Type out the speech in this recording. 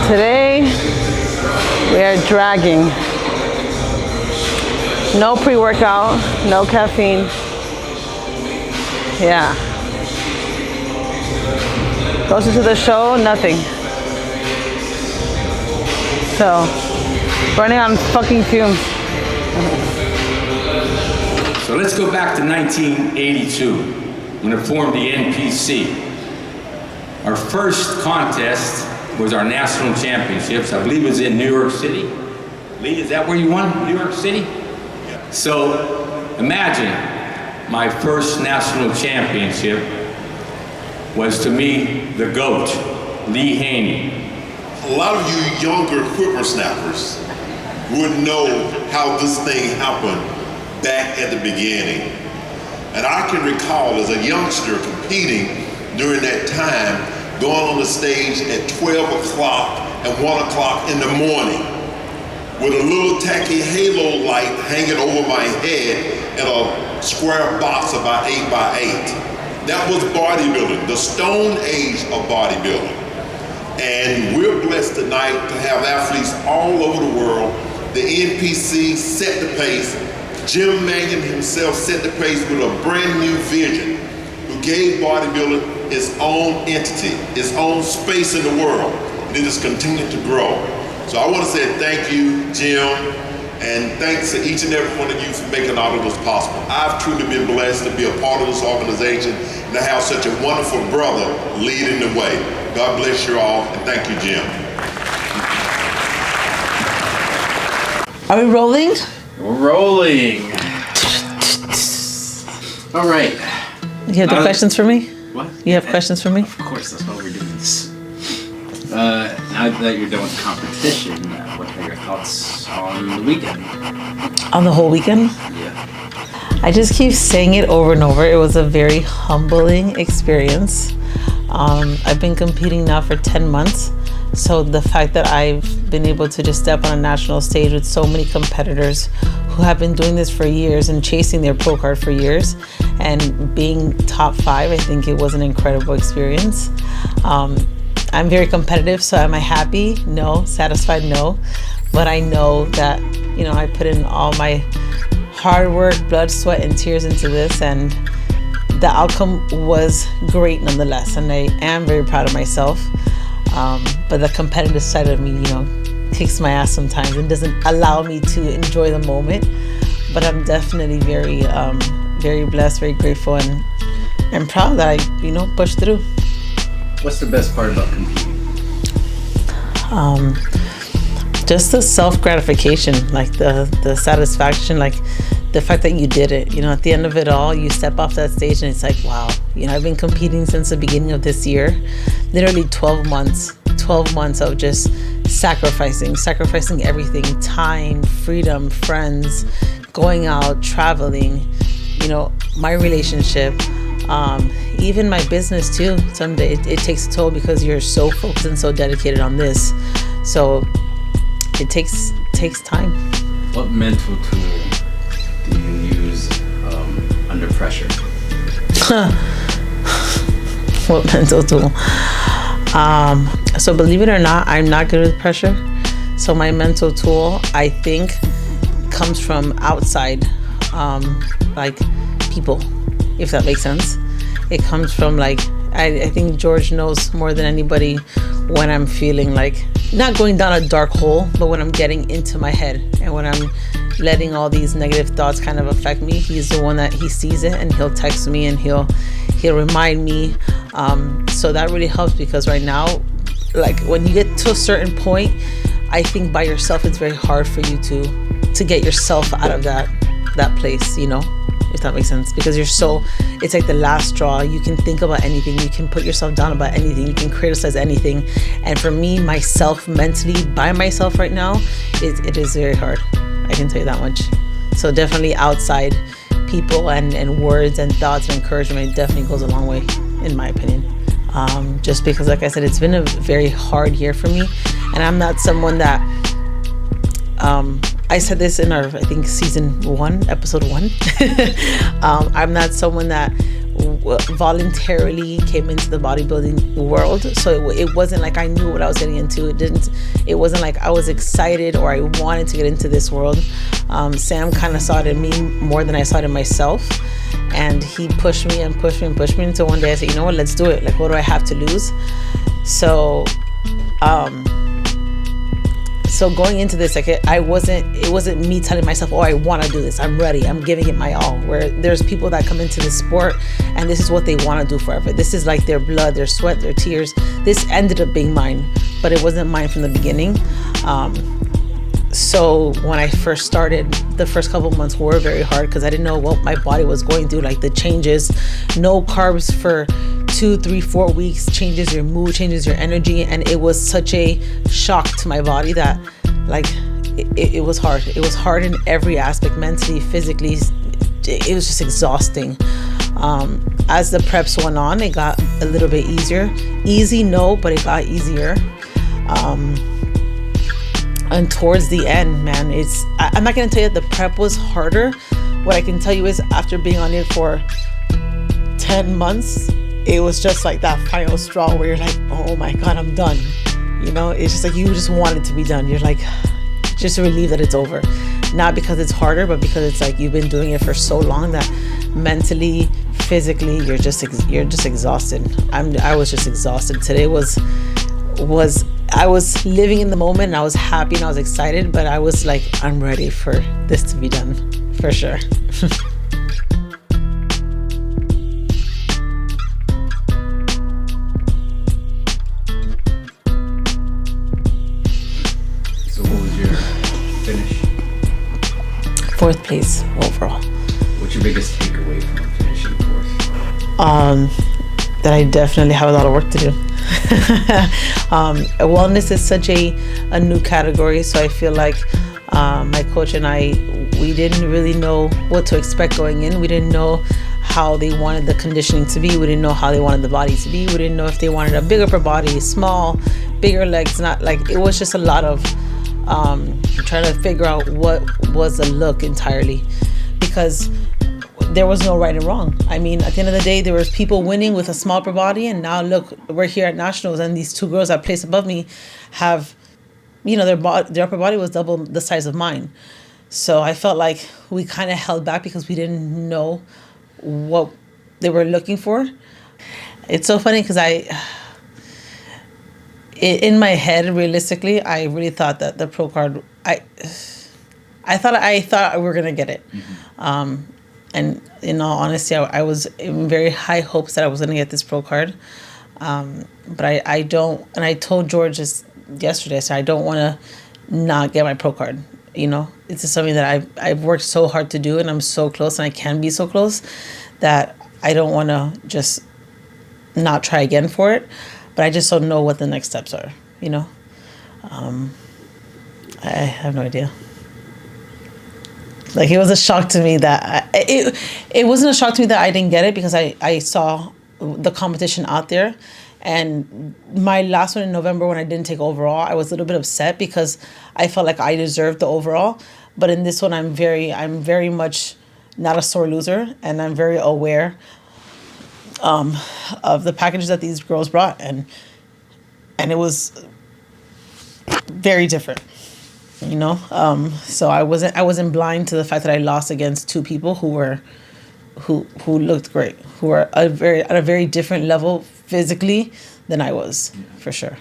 Today we are dragging. No pre-workout, no caffeine. Yeah. Closer to the show, nothing. So, running on fucking fumes. So let's go back to 1982 when it formed the NPC. Our first contest was our national championships. I believe it was in New York City. Lee, is that where you won? New York City? Yeah. So imagine my first national championship was to me the GOAT, Lee Haney. A lot of you younger whippersnappers wouldn't know how this thing happened back at the beginning. And I can recall as a youngster competing during that time, going on the stage at 12 o'clock and 1 o'clock in the morning with a little tacky halo light hanging over my head in a square box about 8 by 8. That was bodybuilding, the stone age of bodybuilding. And we're blessed tonight to have athletes all over the world. The NPC set the pace. Jim Mannion himself set the pace with a brand new vision who gave bodybuilding its own entity, its own space in the world, and it has continued to grow. So I want to say thank you, Jim, and thanks to each and every one of you for making all of this possible. I've truly been blessed to be a part of this organization and to have such a wonderful brother leading the way. God bless you all, and thank you, Jim. Are we rolling? We're rolling. All right. You have the questions for me? What? You have questions for me? Of course, that's why we're doing this. Now that you're done with the competition, what are your thoughts on the weekend? On the whole weekend? Yeah. I just keep saying it over and over. It was a very humbling experience. I've been competing now for 10 months. So the fact that I've been able to just step on a national stage with so many competitors who have been doing this for years and chasing their pro card for years and being top 5, I think it was an incredible experience. I'm very competitive, so am I happy? No. Satisfied? No. But I know that, I put in all my hard work, blood, sweat, and tears into this, and the outcome was great nonetheless, and I am very proud of myself. But the competitive side of me, kicks my ass sometimes and doesn't allow me to enjoy the moment. But I'm definitely very, very blessed, very grateful, and proud that I, pushed through. What's the best part about competing? Just the self-gratification, like the satisfaction, like the fact that you did it. At the end of it all, you step off that stage and it's like, wow. I've been competing since the beginning of this year, literally 12 months of just sacrificing everything, time, freedom, friends, going out, traveling, my relationship, even my business too. Someday it takes a toll because you're so focused and so dedicated on this. So it takes time. What mental tool do you use under pressure? What mental tool? So believe it or not, I'm not good with pressure. So my mental tool, I think, comes from outside, like people, if that makes sense. It comes from I think George knows more than anybody when I'm feeling like, not going down a dark hole, but when I'm getting into my head and when I'm letting all these negative thoughts kind of affect me. He's the one that he sees it and he'll text me and he'll remind me. So that really helps because right now, when you get to a certain point, I think by yourself, it's very hard for you to get yourself out of that place, if that makes sense, because it's like the last straw. You can think about anything, you can put yourself down about anything, you can criticize anything. And for me, myself, mentally, by myself right now, it is very hard. I can tell you that much. So definitely outside people and words and thoughts and encouragement definitely goes a long way, in my opinion. Just because, like I said, it's been a very hard year for me. And I'm not someone that, I said this in our, I think, season 1, episode 1. I'm not someone that voluntarily came into the bodybuilding world, so it wasn't like I knew what I was getting into. It wasn't like I was excited or I wanted to get into this world. Sam kind of saw it in me more than I saw it in myself, and he pushed me and pushed me and pushed me until one day I said, you know what, let's do it. Like, what do I have to lose? So going into this, like, it wasn't me telling myself, oh, I want to do this, I'm ready, I'm giving it my all. Where there's people that come into this sport and this is what they want to do forever. This is like their blood, their sweat, their tears. This ended up being mine, but it wasn't mine from the beginning. So when I first started, the first couple months were very hard because I didn't know what my body was going through, like the changes. No carbs for 2, 3, 4 weeks changes your mood, changes your energy, and it was such a shock to my body that, like, it was hard. It was hard in every aspect, mentally, physically. It was just exhausting. As the preps went on, it got a little bit easier. Easy, no, but it got easier. And towards the end, man, I'm not going to tell you that the prep was harder. What I can tell you is after being on it for 10 months, it was just like that final straw where you're like, oh my God, I'm done. You know, it's just like you just want it to be done. You're like, just relieved that it's over. Not because it's harder, but because it's like you've been doing it for so long that mentally, physically, you're just exhausted. I was just exhausted. Today I was living in the moment and I was happy and I was excited, but I was like, I'm ready for this to be done, for sure. So what was your finish? 4th place overall. What's your biggest takeaway from finishing 4th? That I definitely have a lot of work to do. Wellness is such a new category, so I feel like my coach and I, we didn't really know what to expect going in. We didn't know how they wanted the conditioning to be. We didn't know how they wanted the body to be. We didn't know if they wanted a big upper body, small, bigger legs. Not like, it was just a lot of trying to figure out what was the look entirely, because there was no right and wrong. I mean, at the end of the day, there was people winning with a small upper body, and now look, we're here at nationals, and these 2 girls that placed above me have, you know, their upper body was double the size of mine. So I felt like we kind of held back because we didn't know what they were looking for. It's so funny because in my head, realistically, I really thought that the pro card, I thought we were gonna get it. Mm-hmm. And in all honesty, I was in very high hopes that I was going to get this pro card. But I don't, and I told George just yesterday, I said, I don't want to not get my pro card. You know, it's just something that I've worked so hard to do, and I'm so close, and I can be so close that I don't want to just not try again for it. But I just don't know what the next steps are, you know. I have no idea. Like, it was a shock to me that it wasn't a shock to me that I didn't get it, because I saw the competition out there. And my last one in November, when I didn't take overall, I was a little bit upset because I felt like I deserved the overall. But in this one, I'm very much not a sore loser, and I'm very aware of the packages that these girls brought, and it was very different. You know, so I wasn't blind to the fact that I lost against 2 people who looked great, who were at a very different level physically than I was, for sure.